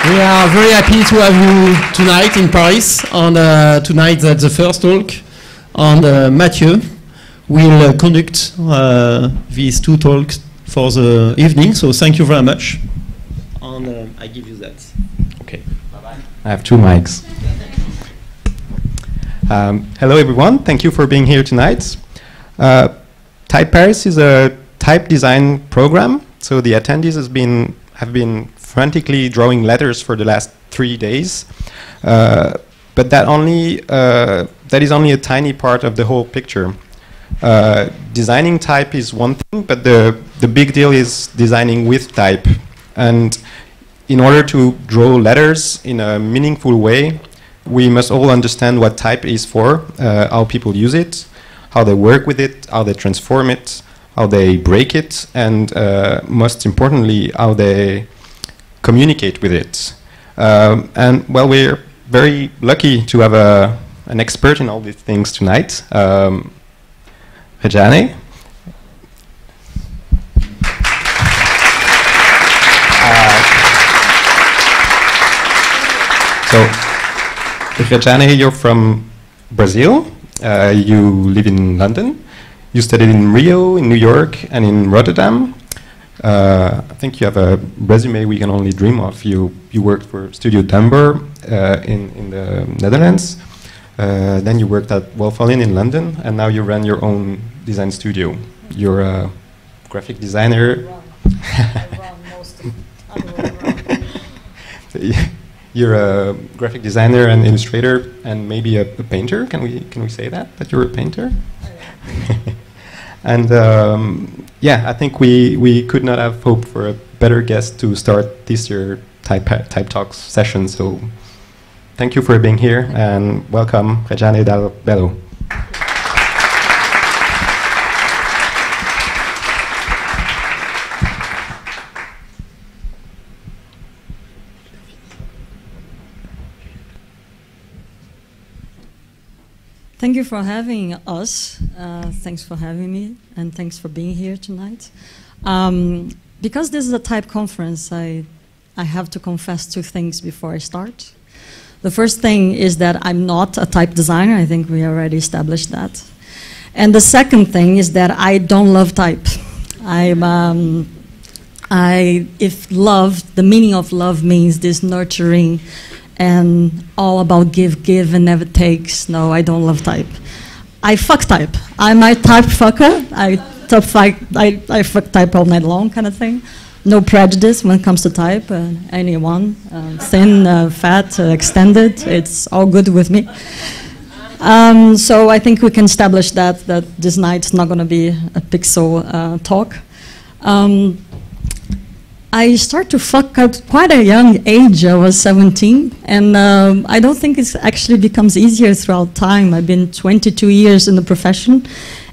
We are very happy to have you tonight in Paris. And tonight that's the first talk. And Mathieu will conduct these two talks for the evening. So thank you very much. And I give you that. Okay. Bye-bye. I have two mics. Hello everyone. Thank you for being here tonight. typeparis is a type design program. So the attendees have been frantically drawing letters for the last 3 days, but that is only a tiny part of the whole picture. Designing type is one thing, but the big deal is designing with type. And in order to draw letters in a meaningful way, we must all understand what type is for, how people use it, how they work with it, how they transform it, how they break it, and most importantly, how they communicate with it. And well, we're very lucky to have an expert in all these things tonight, Rejane. So, Rejane, you're from Brazil. You live in London. You studied in Rio, in New York, and in Rotterdam. I think you have a resume we can only dream of. You worked for Studio Dumbar in the Netherlands. Then you worked at Wolff Olins in London, and now you run your own design studio. You're a graphic designer. You're a graphic designer and illustrator, and maybe a painter. Can we say that you're a painter? And yeah, I think we could not have hoped for a better guest to start this year Type Talks session. So thank you for being here, and welcome, Rejane del Bello. Thank you for having us. Thanks for having me, and thanks for being here tonight. Because this is a type conference, I have to confess 2 things before I start. The first thing is that I'm not a type designer. I think we already established that. And the second thing is that I don't love type. If love, the meaning of love means this nurturing and all about give, and never takes. No, I don't love type. I fuck type. I'm a type fucker. I fuck type all night long, kind of thing. No prejudice when it comes to type. Anyone, thin, fat, extended, it's all good with me. So I think we can establish that this night's not going to be a pixel talk. I started to fuck at quite a young age. I was 17, and I don't think it actually becomes easier throughout time. I've been 22 years in the profession,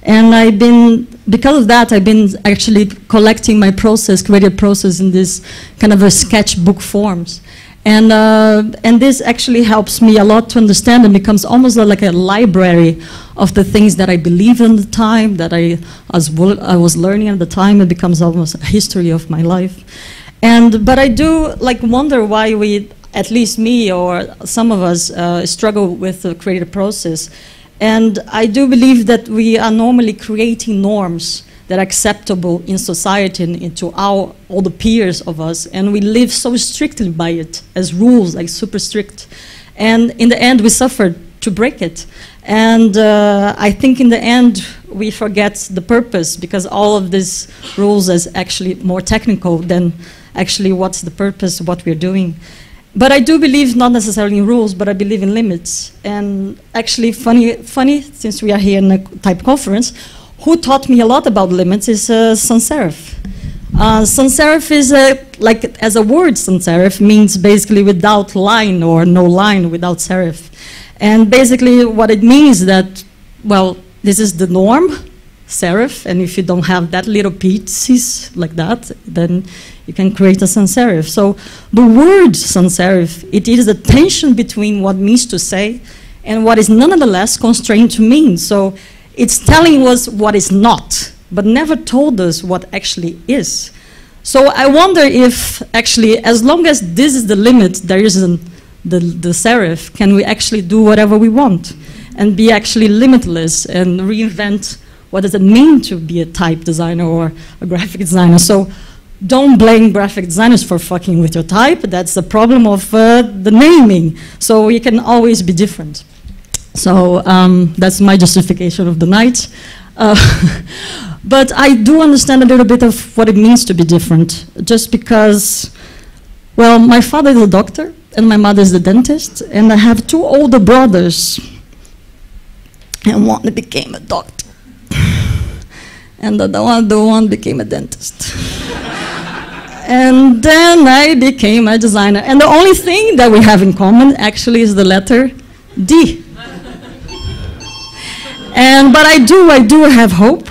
and because of that, I've been actually collecting my creative process in this kind of a sketchbook forms. And this actually helps me a lot to understand, and becomes almost like a library of the things that I believe in the time, that I was learning at the time. It becomes almost a history of my life. But I do wonder why we, at least me or some of us, struggle with the creative process. And I do believe that we are normally creating norms that are acceptable in society and into all the peers of us, and we live so strictly by it as rules, like super strict. And in the end, we suffer to break it. And I think in the end, we forget the purpose, because all of these rules is actually more technical than actually what's the purpose of what we're doing. But I do believe not necessarily in rules, but I believe in limits. And actually, funny, since we are here in a type conference, who taught me a lot about limits is sans serif. Sans serif is as a word, sans serif means basically without line, or no line without serif. And basically what it means is that, well, this is the norm, serif, and if you don't have that little pieces like that, then you can create a sans serif. So the word sans serif, it is the tension between what means to say and what is nonetheless constrained to mean. So it's telling us what is not, but never told us what actually is. So I wonder if actually, as long as this is the limit, there isn't the serif, can we actually do whatever we want and be actually limitless and reinvent what does it mean to be a type designer or a graphic designer? So don't blame graphic designers for fucking with your type. That's the problem of the naming. So you can always be different. So that's my justification of the night. But I do understand a little bit of what it means to be different, just because, well, my father is a doctor and my mother is a dentist, and I have two older brothers, and one became a doctor, and the other one became a dentist. And then I became a designer, and the only thing that we have in common actually is the letter D. But I do have hope.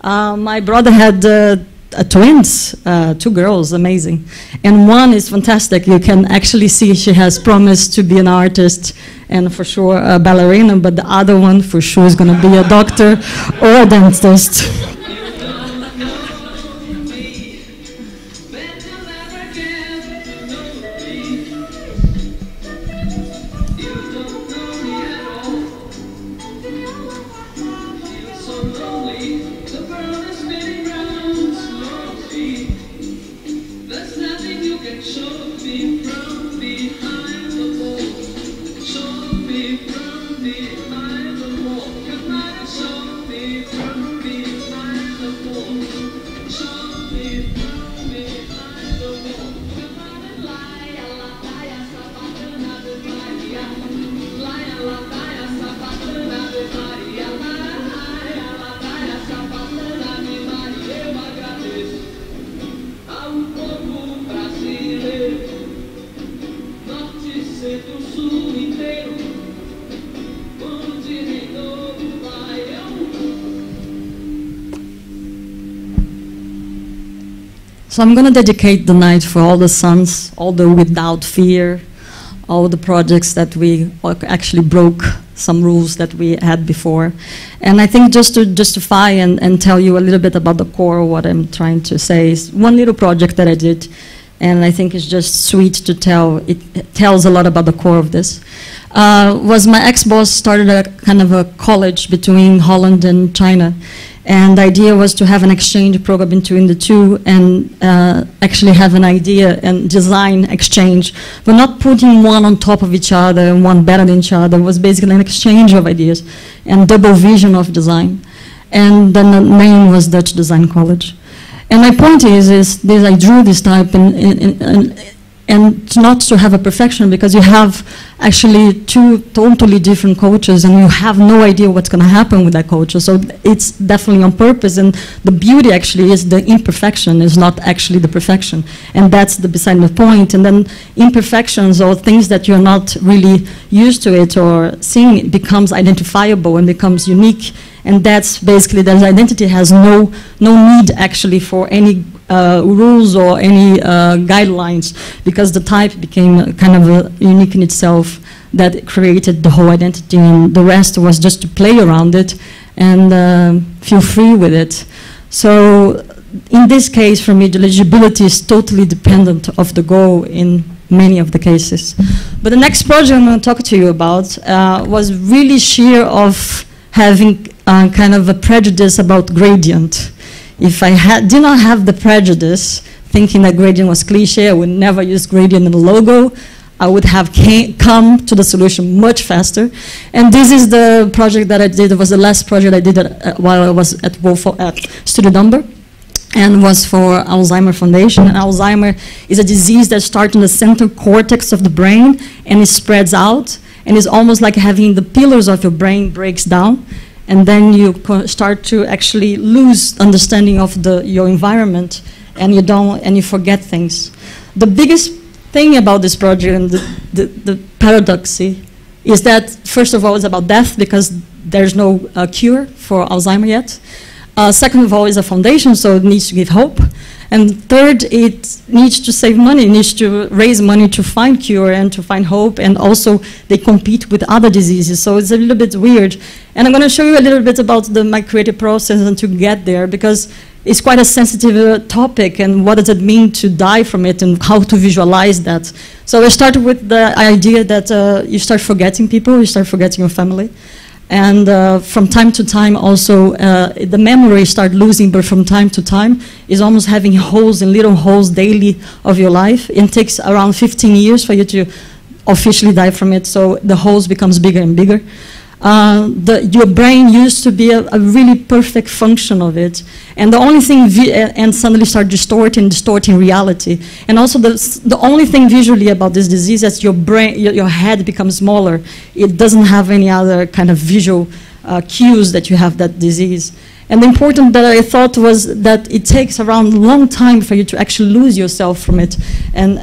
My brother had twins, 2 girls, amazing. And one is fantastic. You can actually see she has promised to be an artist and for sure a ballerina, but the other one for sure is going to be a doctor or a dentist. So I'm going to dedicate the night for all the sons, all the Without Fear, all the projects that we actually broke some rules that we had before. And I think just to justify and tell you a little bit about the core of what I'm trying to say is one little project that I did, and I think it's just sweet to tell. It tells a lot about the core of this. Was my ex-boss started a kind of a college between Holland and China. And the idea was to have an exchange program between the two and actually have an idea and design exchange, but not putting one on top of each other and one better than each other. It was basically an exchange of ideas and double vision of design. And then the name was Dutch Design College. And my point is I drew this type and not to have a perfection, because you have actually 2 totally different cultures and you have no idea what's going to happen with that culture. So it's definitely on purpose, and the beauty actually is the imperfection, is not actually the perfection. And that's beside the point. And then imperfections or things that you're not really used to it or seeing, it becomes identifiable and becomes unique. And that's basically, that identity has no need actually for any rules or any guidelines, because the type became kind of unique in itself that created the whole identity, and the rest was just to play around it and feel free with it. So in this case, for me, the legibility is totally dependent of the goal in many of the cases. But the next project I'm going to talk to you about was really sheer of having kind of a prejudice about gradient. If I did not have the prejudice, thinking that gradient was cliche, I would never use gradient in the logo, I would have come to the solution much faster. And this is the project that I did. It was the last project I did while I was at Studio Dumbar, and was for Alzheimer Foundation. And Alzheimer is a disease that starts in the center cortex of the brain, and it spreads out, and it's almost like having the pillars of your brain breaks down. And then you start to actually lose understanding of your environment, and you forget things. The biggest thing about this project and the paradox is that, first of all, it's about death, because there's no cure for Alzheimer yet. Second of all, it's a foundation, so it needs to give hope. And third, it needs to save money, it needs to raise money to find cure and to find hope, and also they compete with other diseases, so it's a little bit weird. And I'm going to show you a little bit about my creative process and to get there, because it's quite a sensitive topic, and what does it mean to die from it, and how to visualize that. So I started with the idea that you start forgetting people, you start forgetting your family. And from time to time also, the memory start losing, but from time to time, is almost having holes and little holes daily of your life. It takes around 15 years for you to officially die from it, so the holes becomes bigger and bigger. Your brain used to be a really perfect function of it, and the only thing, and suddenly start distorting reality. And also the only thing visually about this disease is your brain, your head becomes smaller. It doesn't have any other kind of visual cues that you have that disease. And the important that I thought was that it takes around a long time for you to actually lose yourself from it, and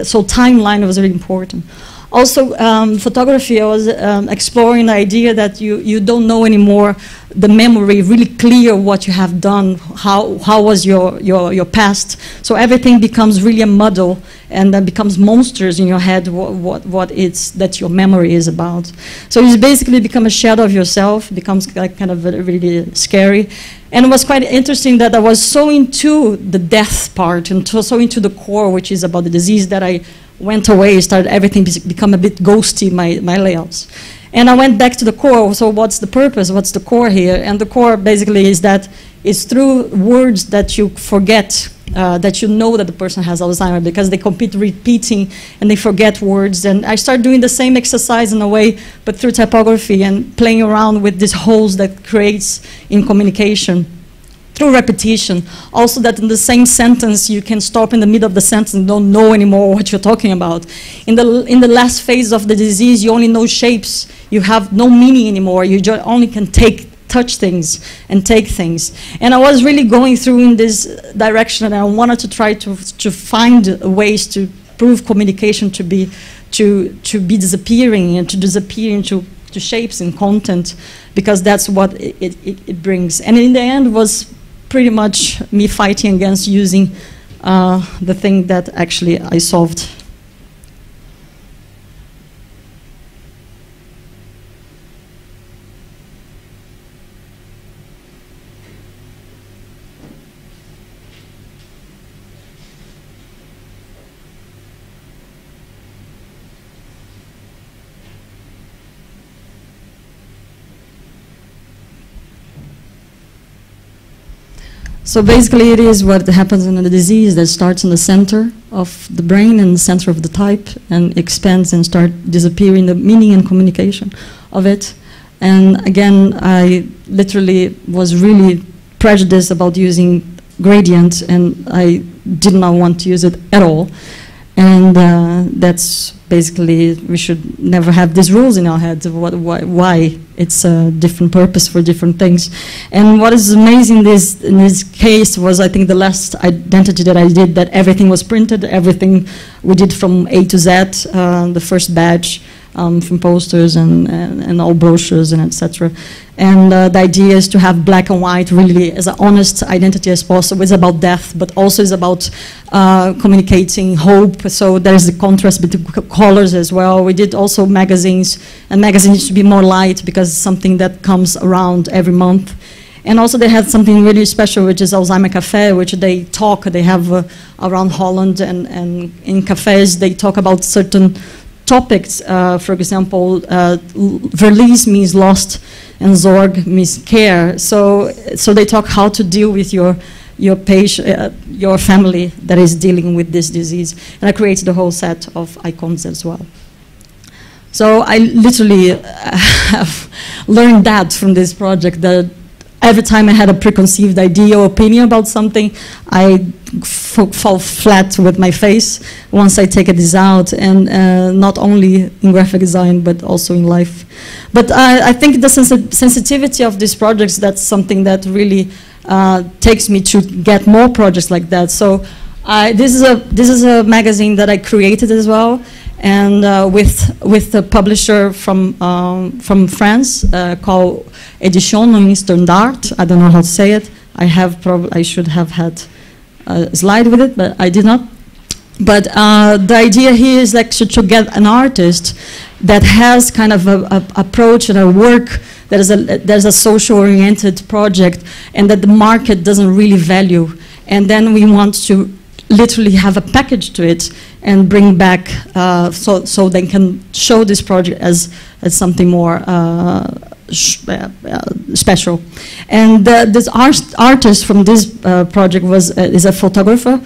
so timeline was really important. Also, photography, I was exploring the idea that you don't know anymore the memory, really clear what you have done, how was your past. So everything becomes really a muddle, and then becomes monsters in your head, what it's that your memory is about. So it's basically become a shadow of yourself, becomes like kind of really scary. And it was quite interesting that I was so into the death part, and so into the core, which is about the disease, that I went away, started everything become a bit ghosty, my layouts. And I went back to the core, so what's the purpose, what's the core here? And the core basically is that it's through words that you forget, that you know that the person has Alzheimer's, because they keep repeating and they forget words. And I started doing the same exercise in a way, but through typography and playing around with these holes that creates in communication. Through repetition, also that in the same sentence you can stop in the middle of the sentence and don't know anymore what you're talking about. In the last phase of the disease, you only know shapes. You have no meaning anymore. You only can touch things and take things. And I was really going through in this direction, and I wanted to try to find ways to prove communication to be disappearing, and to disappear into shapes and content, because that's what it brings. And in the end was pretty much me fighting against using the thing that actually I solved. So basically it is what happens in the disease that starts in the center of the brain and the center of the type, and expands and start disappearing the meaning and communication of it. And again, I literally was really prejudiced about using gradient, and I did not want to use it at all. And that's basically, we should never have these rules in our heads of why it's a different purpose for different things. And what is amazing in this case was, I think, the last identity that I did, that everything was printed, everything we did from A to Z, the first batch, from posters and all brochures and etc. And the idea is to have black and white really as an honest identity as possible. It's about death, but also it's about communicating hope. So there's the contrast between colors as well. We did also magazines, and magazines should be more light because it's something that comes around every month. And also they had something really special, which is Alzheimer Cafe, which they have around Holland, and in cafes they talk about certain topics. For example, verlies means lost, and zorg means care. So they talk how to deal with your patient, your family that is dealing with this disease. And I created a whole set of icons as well. So I literally have learned that from this project, that every time I had a preconceived idea or opinion about something, I fall flat with my face once I take this out, and not only in graphic design, but also in life. But I think the sensitivity of these projects, that's something that really takes me to get more projects like that. So this is a magazine that I created as well, and with a publisher from France called Éditions Dumbar. I don't know how to say it. I should have had a slide with it, but I did not. But the idea here is actually to get an artist that has kind of a approach and a work there's a social-oriented project and that the market doesn't really value. And then we want to literally have a package to it and bring back so they can show this project as something more special. And this artist from this project is a photographer,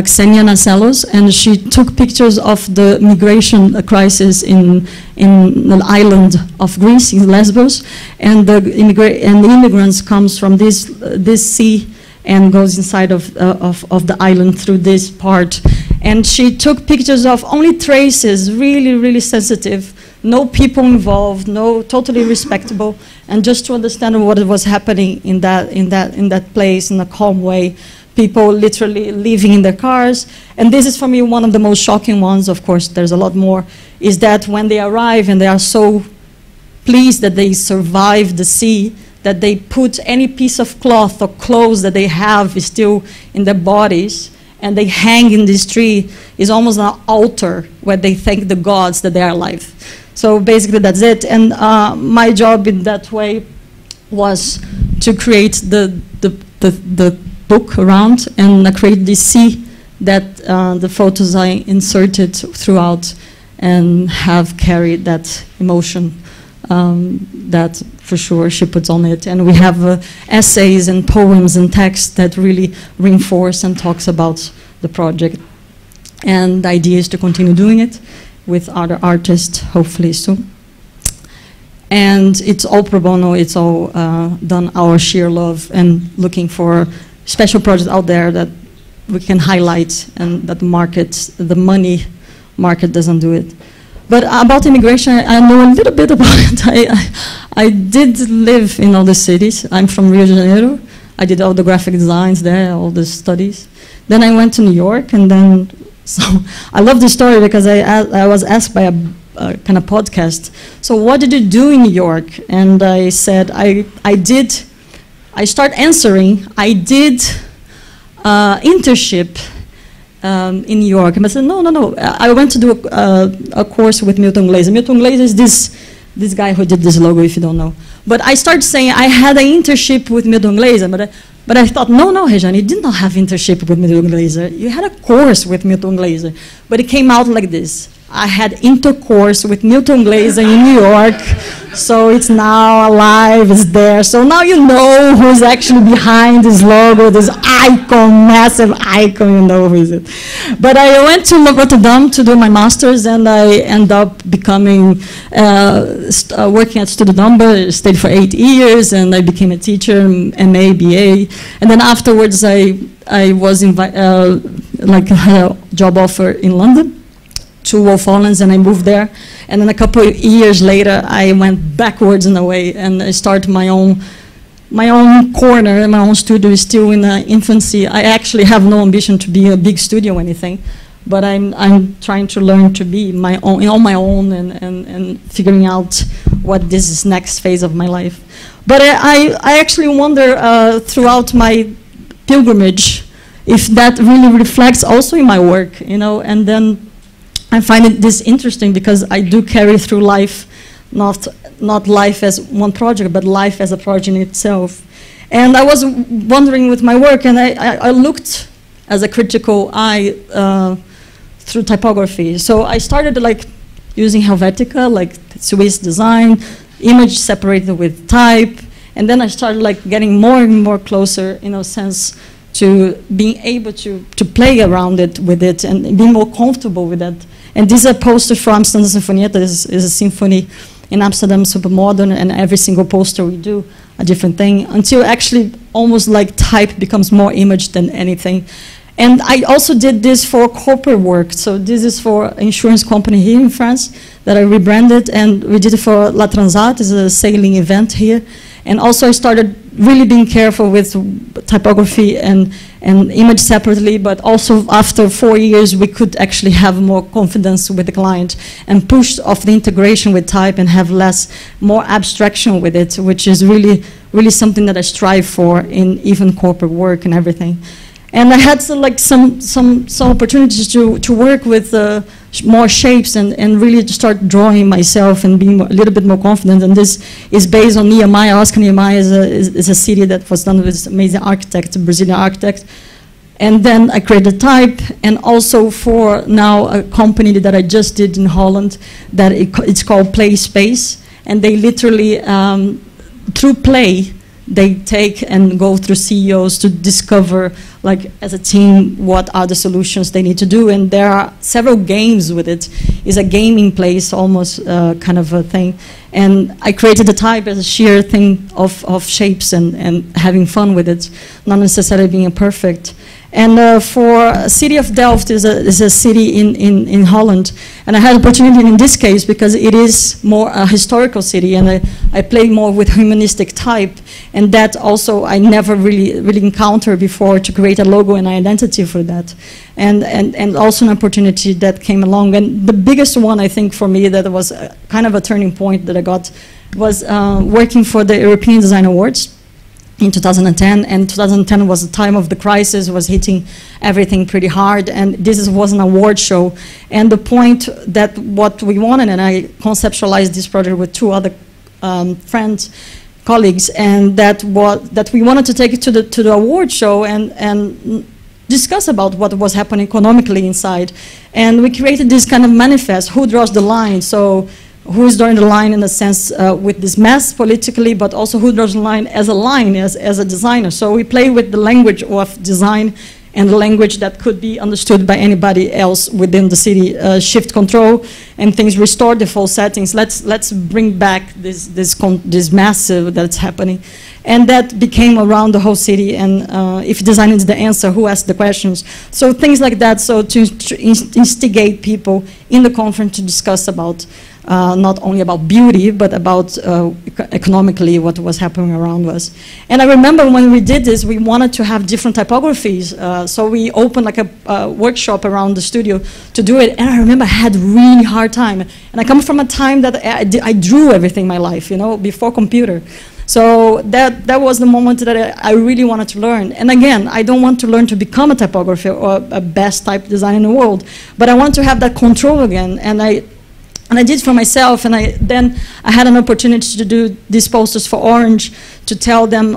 Xenia Naselos, and she took pictures of the migration crisis in the island of Greece, in Lesbos, and the immigrants comes from this sea and goes inside of the island through this part. And she took pictures of only traces, really, really sensitive, no people involved, no, totally respectable, and just to understand what was happening in that place in a calm way. People literally living in their cars. And this is for me one of the most shocking ones, of course there's a lot more, is that when they arrive and they are so pleased that they survived the sea, that they put any piece of cloth or clothes that they have still in their bodies, and they hang in this tree, is almost an altar where they thank the gods that they are alive. So basically that's it. And my job in that way was to create the book around and create this sea that the photos I inserted throughout and have carried that emotion that for sure she puts on it. And we have essays and poems and texts that really reinforce and talks about the project. And the idea is to continue doing it with other artists, hopefully soon. And it's all pro bono, it's all done our sheer love and looking for special projects out there that we can highlight and that the money market doesn't do it. But about immigration, I know a little bit about it. I did live in all the cities. I'm from Rio de Janeiro. I did all the graphic designs there, all the studies. Then I went to New York, and then, so I love this story because I was asked by a kind of podcast, so what did you do in New York? And I said, I start answering, I did internship in New York. And I said, no, I went to do a course with Milton Glaser. Milton Glaser is this guy who did this logo, if you don't know. But I started saying I had an internship with Milton Glaser, but I thought, no, Rejane, you did not have internship with Milton Glaser. You had a course with Milton Glaser. But it came out like this. I had intercourse with Milton Glaser in New York, so it's now alive, it's there. So now you know who's actually behind this logo, this icon, massive icon, you know who is it. But I went to Rotterdam to do my master's, and I ended up becoming, working at Studio Dumbar, stayed for 8 years, and I became a teacher, MA, BA. And then afterwards I was like had a job offer in London to Wolff Olins, and I moved there. And then a couple of years later, I went backwards in a way, and I started my own corner, my own studio is still in infancy. I actually have no ambition to be a big studio or anything, but I'm trying to learn to be my own, on my own, and figuring out what this is next phase of my life. But I actually wonder throughout my pilgrimage if that really reflects also in my work, you know, and then I find this interesting because I do carry through life, not life as one project, but life as a project in itself. And I was wondering with my work, and I looked as a critical eye through typography. So I started like using Helvetica, like Swiss design, image separated with type, and then I started like getting more and more closer, in a sense, to being able to play around it with it and being more comfortable with that. And this is a poster for Amsterdam Sinfonietta. This is a symphony in Amsterdam, super modern, and every single poster we do a different thing, until actually almost like type becomes more image than anything. And I also did this for corporate work. So this is for an insurance company here in France that I rebranded, and we did it for La Transat, it's a sailing event here. And also I started really being careful with typography and image separately, but also after 4 years we could actually have more confidence with the client and push off the integration with type and have more abstraction with it, which is really something that I strive for in even corporate work and everything. And I had some opportunities to work with more shapes and really to start drawing myself and being a little bit more confident. And this is based on Nehemiah. Oscar Nehemiah is a city that was done with this amazing architect, a Brazilian architect. And then I created type, and also for now a company that I just did in Holland that it's called Play Space. And they literally, through play, they take and go through CEOs to discover, like as a team, what are the solutions they need to do. And there are several games with it. It's a gaming place, almost kind of a thing. And I created the type as a sheer thing of shapes and having fun with it, not necessarily being perfect. And for city of Delft is a city in Holland, and I had opportunity in this case because it is more a historical city, and I play more with humanistic type, and that also I never really encountered before to create a logo and identity for that, and also an opportunity that came along. And the biggest one I think for me that was kind of a turning point that I got was working for the European Design Awards in 2010, and 2010 was the time of the crisis, was hitting everything pretty hard, and this was an award show. And the point that what we wanted, and I conceptualized this project with two other colleagues, and that we wanted to take it to the award show and discuss about what was happening economically inside. And we created this kind of manifest, who draws the line? So who is drawing the line in a sense with this mess politically, but also who draws the line, as a designer. So we play with the language of design and the language that could be understood by anybody else within the city. Shift control and things, restore default settings. Let's bring back this massive that's happening. And that became around the whole city. And if design is the answer, who asked the questions? So things like that. So to instigate people in the conference to discuss about not only about beauty, but about economically what was happening around us. And I remember when we did this, we wanted to have different typographies. So we opened like a workshop around the studio to do it. And I remember I had really hard time. And I come from a time that I drew everything in my life, before computer. So that was the moment that I really wanted to learn. And again, I don't want to learn to become a typographer or a best type designer in the world, but I want to have that control again. And I did for myself, and then I had an opportunity to do these posters for Orange to tell them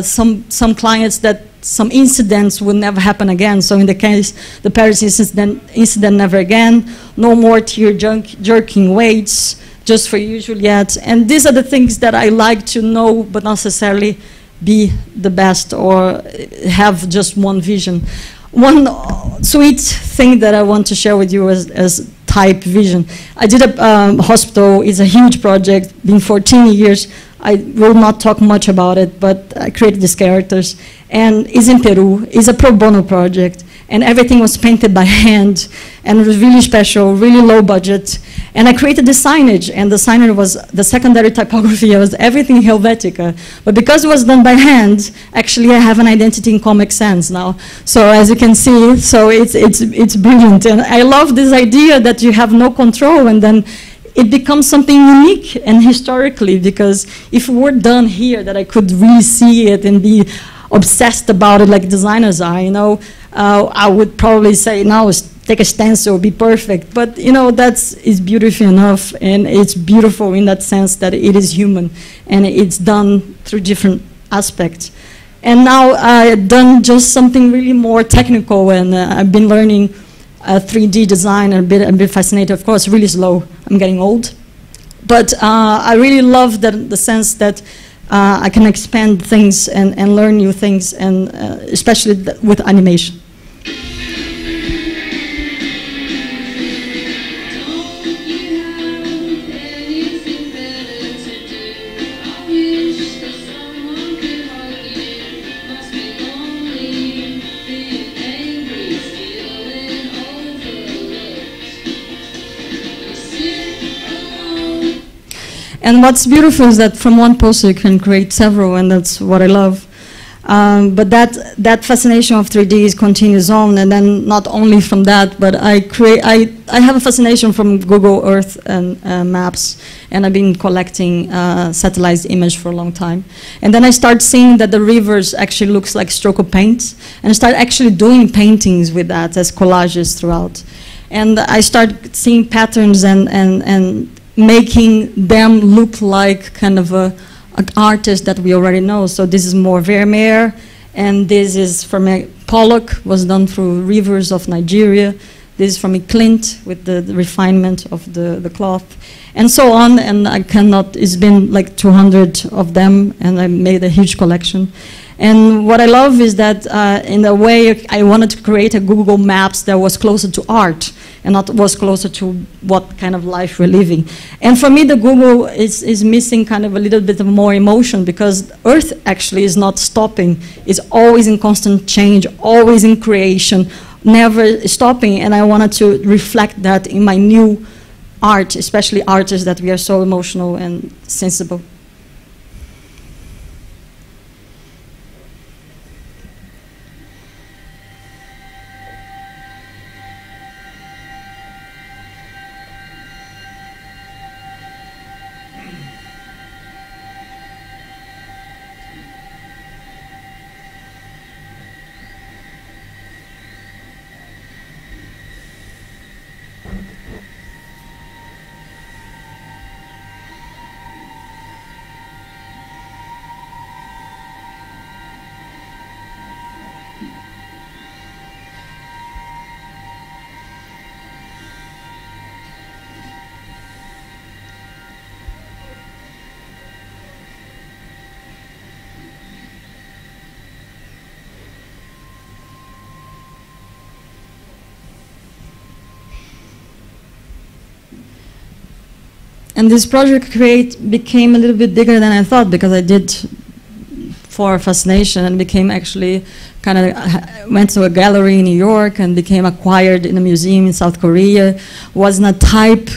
some clients that some incidents will never happen again. So in the case, the Paris incident never again, no more tear-jerking waits, just for you, Juliette. And these are the things that I like to know, but not necessarily be the best or have just one vision. One sweet thing that I want to share with you as type vision. I did a hospital. It's a huge project, been 14 years. I will not talk much about it, but I created these characters. And it's in Peru. It's a pro bono project. And everything was painted by hand. And it was really special, really low budget. And I created the signage. And the signage was the secondary typography. It was everything Helvetica. But because it was done by hand, actually I have an identity in Comic Sans now. So as you can see, so it's brilliant. And I love this idea that you have no control, and then it becomes something unique and historically, because if it were done here, that I could really see it and be obsessed about it like designers are, I would probably say, now take a stencil, be perfect. But is beautiful enough, and it's beautiful in that sense that it is human, and it's done through different aspects. And now I've done just something really more technical, and I've been learning 3D design, and a bit fascinated, of course, really slow. I'm getting old. But I really love the sense that I can expand things and learn new things, and especially with animation. And what's beautiful is that from one poster you can create several, and that's what I love. But that fascination of 3D continues on, and then not only from that, but I have a fascination from Google Earth and maps, and I've been collecting satellite image for a long time. And then I start seeing that the rivers actually looks like stroke of paint, and I start actually doing paintings with that as collages throughout. And I start seeing patterns and making them look like kind of an artist that we already know. So this is more Vermeer, and this is from Pollock, was done through rivers of Nigeria. This is from Clint with the refinement of the cloth, and so on. And I cannot, it's been like 200 of them, and I made a huge collection. And what I love is that in a way I wanted to create a Google Maps that was closer to art and not was closer to what kind of life we're living. And for me, the Google is missing kind of a little bit of more emotion, because Earth actually is not stopping. It's always in constant change, always in creation, never stopping. And I wanted to reflect that in my new art, especially artists that we are so emotional and sensible. And this project became a little bit bigger than I thought, because I did for fascination and became actually kind of went to a gallery in New York and became acquired in a museum in South Korea. Was in a type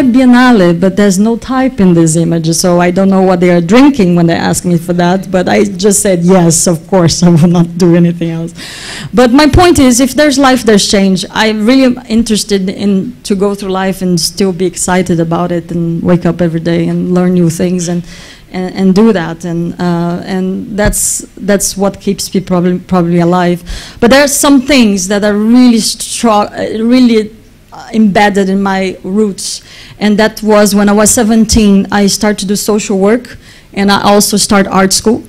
biennale, but there's no type in these images, so I don't know what they are drinking when they ask me for that, but I just said yes, of course, I will not do anything else. But my point is, if there's life, there's change. I really am interested in to go through life and still be excited about it and wake up every day and learn new things and do that, and that's what keeps me probably alive. But there are some things that are really strong, really embedded in my roots, and that was when I was 17. I started to do social work, and I also started art school,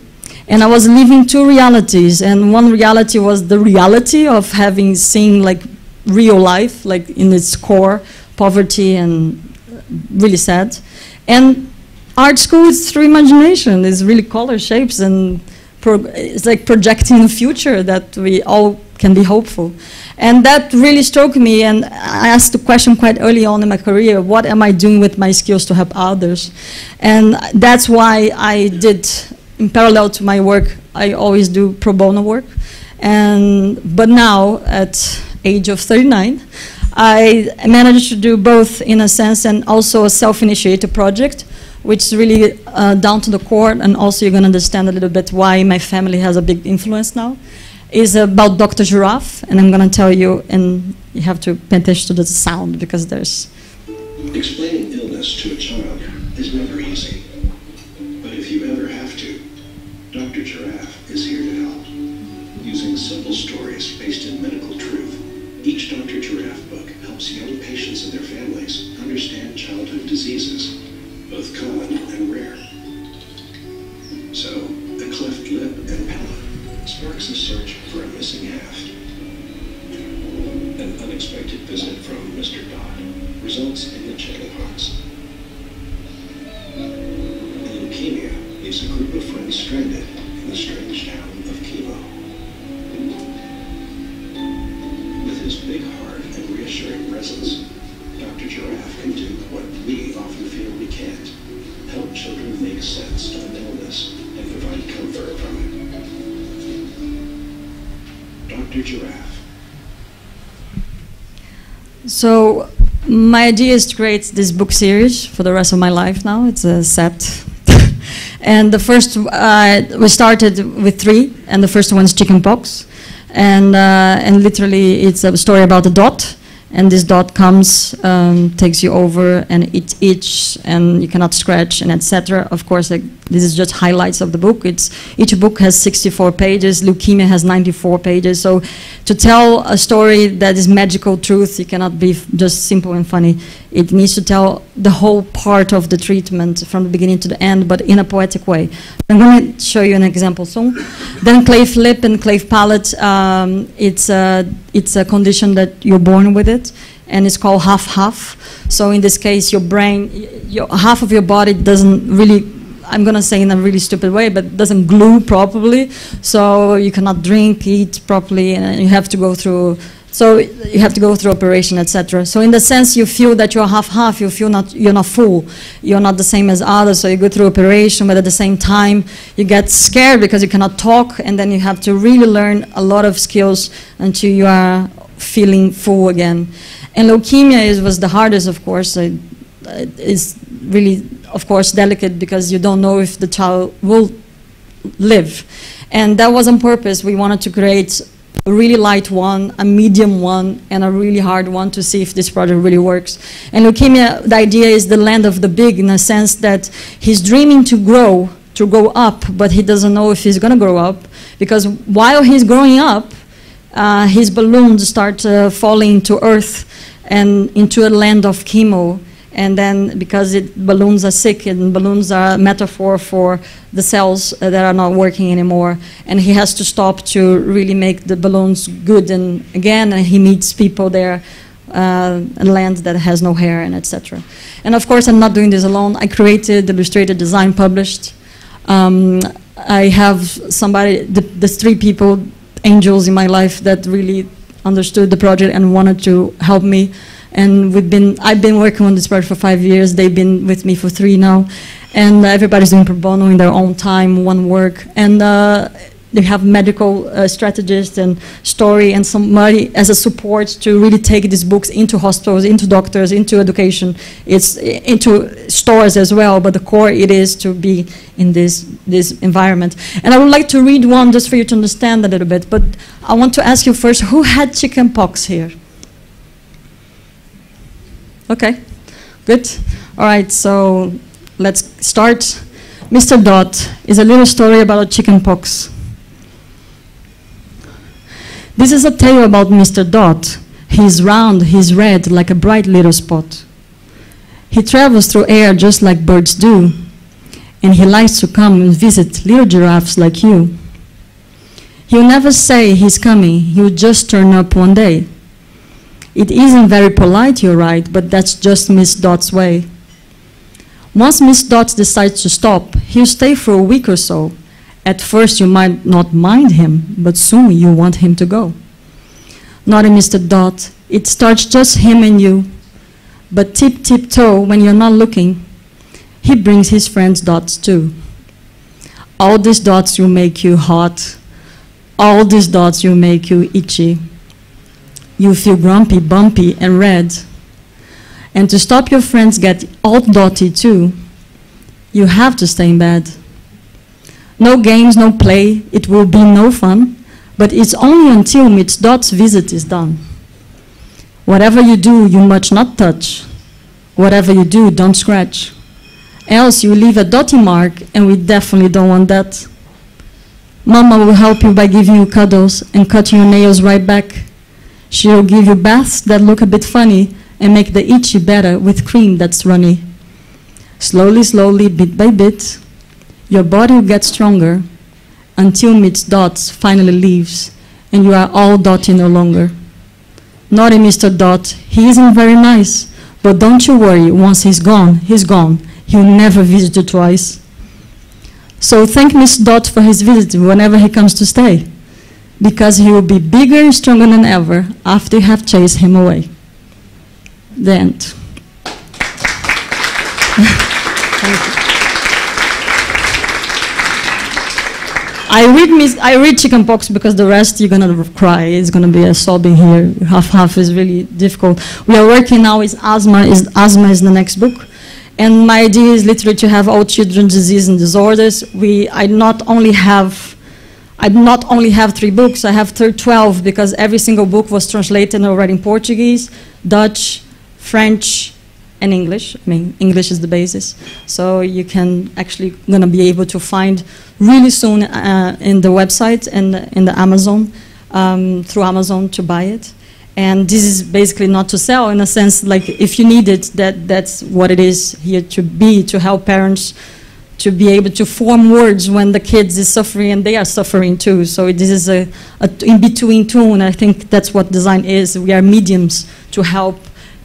and I was living two realities. And one reality was the reality of having seen like real life, like in its core, poverty and really sad. And art school is through imagination. It's really color, shapes, and it's like projecting the future that we all can be hopeful. And that really struck me, and I asked the question quite early on in my career, what am I doing with my skills to help others? And that's why I did, in parallel to my work, I always do pro bono work. But now, at age of 39, I managed to do both in a sense, and also a self-initiated project, which is really down to the core, and also you're going to understand a little bit why my family has a big influence now, is about Dr. Giraffe, and I'm going to tell you, and you have to pay attention to the sound, because there's... Explaining illness to a child is never easy, but if you ever have to, Dr. Giraffe is here to help. Using simple stories based in medical truth, each Dr. Giraffe book helps young patients and their families understand childhood diseases, both common and rare. So, a cleft lip and palate sparks a search for a missing half. An unexpected visit from Mr. Dodd results in the checking box. Leukemia leaves a group of friends stranded in the strange town of Kimo. With his big heart and reassuring presence, Dr. Giraffe can do what we often feel we can't: help children make sense of an illness and provide comfort from it. Dr. Giraffe. So my idea is to create this book series for the rest of my life now. It's a set. And the first, we started with 3, and the first one is chickenpox. And literally it's a story about a dot. And this dot comes, takes you over, and it itches, and you cannot scratch, and etc. Of course, this is just highlights of the book. Each book has 64 pages. Leukemia has 94 pages. So to tell a story that is magical truth, it cannot be just simple and funny. It needs to tell the whole part of the treatment from the beginning to the end, but in a poetic way. I'm going to show you an example soon. Then clave lip and clave palate. It's a condition that you're born with it, and it's called half-half. So in this case, your brain, half of your body doesn't really, I'm going to say in a really stupid way, but doesn't glue properly. So you cannot drink, eat properly, and you have to go through. So you have to go through operation, etc. So in the sense, you feel that you're half-half. You feel you're not full. You're not the same as others. So you go through operation, but at the same time, you get scared because you cannot talk, and then you have to really learn a lot of skills until you are feeling full again. And leukemia was the hardest, of course. It's really, of course, delicate because you don't know if the child will live. And that was on purpose. We wanted to create a really light one, a medium one, and a really hard one to see if this project really works. And leukemia, the idea is the land of the big, in a sense that he's dreaming to grow up, but he doesn't know if he's going to grow up, because while he's growing up, his balloons start falling to earth and into a land of chemo. And then because balloons are sick, and balloons are a metaphor for the cells that are not working anymore, and he has to stop to really make the balloons good. And again, he meets people there, a land that has no hair, and etc. And of course, I'm not doing this alone. I created, illustrated, designed, published. I have somebody, the 3 people, angels in my life that really understood the project and wanted to help me. And I've been working on this project for 5 years. They've been with me for 3 now. And everybody's doing pro bono in their own time, one work. And they have medical strategists and story and somebody as a support to really take these books into hospitals, into doctors, into education. It's into stores as well, but the core it is to be in this environment. And I would like to read one just for you to understand a little bit. But I want to ask you first, who had chickenpox here? Okay, good. All right, so let's start. Mr. Dot is a little story about chickenpox. This is a tale about Mr. Dot. He's round, he's red, like a bright little spot. He travels through air just like birds do, and he likes to come and visit little giraffes like you. He'll never say he's coming, he'll just turn up one day. It isn't very polite, you're right, but that's just Miss Dot's way. Once Miss Dot decides to stop, he'll stay for a week or so. At first you might not mind him, but soon you want him to go. Naughty Mr. Dot, it starts just him and you. But tip-tip-toe, when you're not looking, he brings his friends' dots too. All these dots will make you hot. All these dots will make you itchy. You feel grumpy, bumpy, and red. And to stop your friends get all dotty too, you have to stay in bed. No games, no play, it will be no fun, but it's only until Miss Dot's visit is done. Whatever you do, you must not touch. Whatever you do, don't scratch. Else you leave a dotty mark, and we definitely don't want that. Mama will help you by giving you cuddles and cutting your nails right back. She'll give you baths that look a bit funny and make the itchy better with cream that's runny. Slowly, slowly, bit by bit, your body will get stronger until Miss Dots finally leaves and you are all dotty no longer. Naughty Mr. Dot, he isn't very nice, but don't you worry, once he's gone, he's gone. He'll never visit you twice. So thank Miss Dot for his visit whenever he comes to stay, because he will be bigger and stronger than ever after you have chased him away. The end. Thank you. I read chickenpox because the rest you're gonna cry. It's gonna be a sobbing here. Half is really difficult. We are working now. Asthma is the next book, And my idea is literally to have all children's disease and disorders. I not only have 3 books, I have 12 because every single book was translated already in Portuguese, Dutch, French, and English. I mean, English is the basis. So you can actually gonna be able to find really soon in the website and in the Amazon, through Amazon to buy it. And this is basically not to sell, in a sense, like if you need it, that's what it is here to be, to help parents to be able to form words when the kids is suffering and they are suffering too. So this is a in-between tune. I think that's what design is. We are mediums to help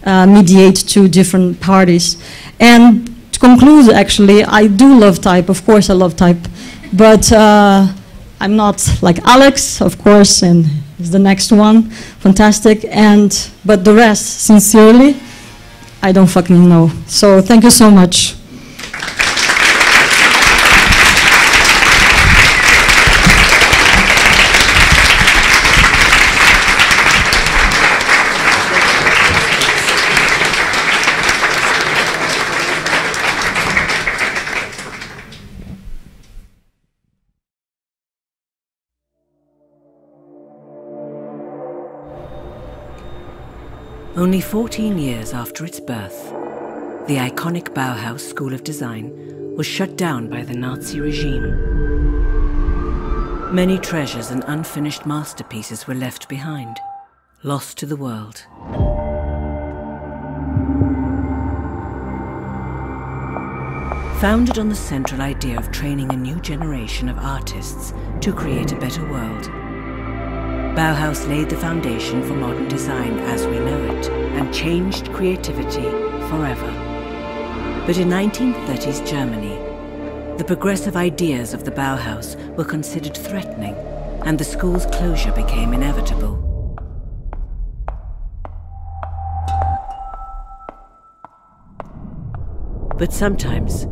mediate two different parties. And to conclude, actually, I do love type. Of course I love type. But I'm not like Alex, of course, and is the next one. Fantastic. But the rest, sincerely, I don't fucking know. So thank you so much. Only 14 years after its birth, the iconic Bauhaus School of Design was shut down by the Nazi regime. Many treasures and unfinished masterpieces were left behind, lost to the world. Founded on the central idea of training a new generation of artists to create a better world, Bauhaus laid the foundation for modern design as we know it and changed creativity forever. But in 1930s Germany, the progressive ideas of the Bauhaus were considered threatening and the school's closure became inevitable. But sometimes,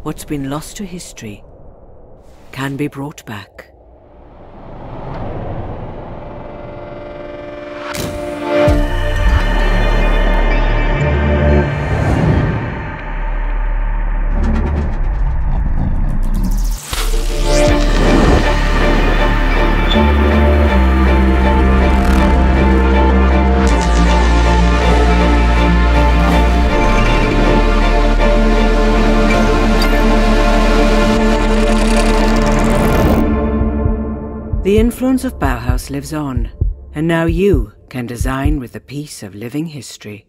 what's been lost to history can be brought back. The influence of Bauhaus lives on, and now you can design with a piece of living history.